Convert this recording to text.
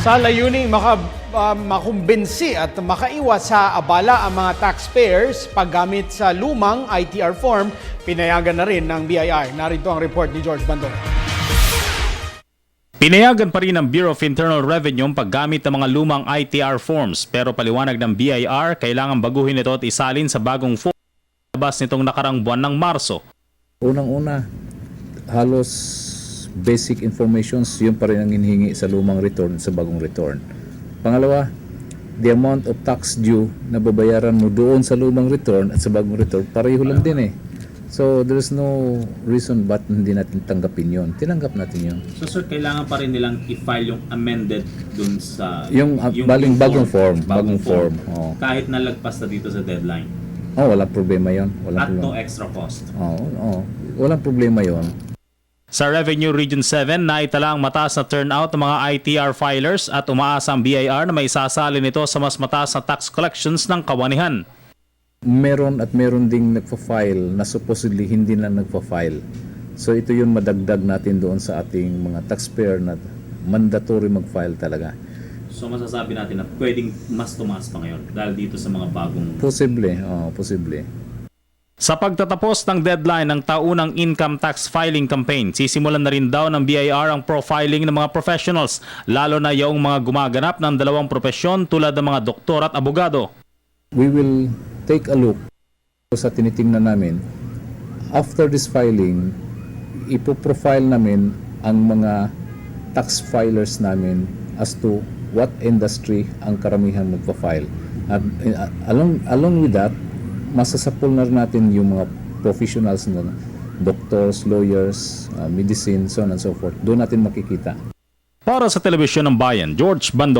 Sa layuning makumbinsi at makaiwas sa abala ang mga taxpayers paggamit sa lumang ITR form, pinayagan na rin ng BIR. Narito ang report ni George Bando. Pinayagan pa rin ng Bureau of Internal Revenue ang paggamit ng mga lumang ITR forms, pero paliwanag ng BIR, kailangan baguhin ito at isalin sa bagong form labas nitong nakarang buwan ng Marso. Unang-una, halos basic informations, yun pa rin ang hinihingi sa lumang return sa bagong return. Pangalawa, the amount of tax due na babayaran mo doon sa lumang return at sa bagong return, pareho lang din eh. So, there's no reason ba't hindi natin tanggapin yun. Tinanggap natin yun. So sir, kailangan pa rin nilang i-file yung amended dun sa... Yung bagong form. Bagong form. Oh. Kahit nalagpas na dito sa deadline. Oh, walang problema yun. At no extra cost. Oh. Walang problema yun. Sa Revenue Region 7, naitala ang mataas na turnout ng mga ITR filers at umaasa ang BIR na may sasali nito sa mas mataas na tax collections ng kawanihan. Meron ding nagpa-file na supposedly hindi na nagpa-file. So ito yung madagdag natin doon sa ating mga taxpayer na mandatory mag-file talaga. So masasabi natin na pwedeng mas tumaas pa ngayon dahil dito sa mga bagong... Posible. Sa pagtatapos ng deadline ng taunang income tax filing campaign, sisimulan na rin daw ng BIR ang profiling ng mga professionals, lalo na yung mga gumaganap ng dalawang propesyon tulad ng mga doktor at abogado. We will take a look sa tinitingnan namin. After this filing, ipoprofile namin ang mga tax filers namin as to what industry ang karamihan magpa-file. At along with that, masasapol na rin natin yung mga professionals na doctors, lawyers, medicine, so on and so forth. Doon natin makikita. Para sa Telebisyon ng Bayan, George Bando.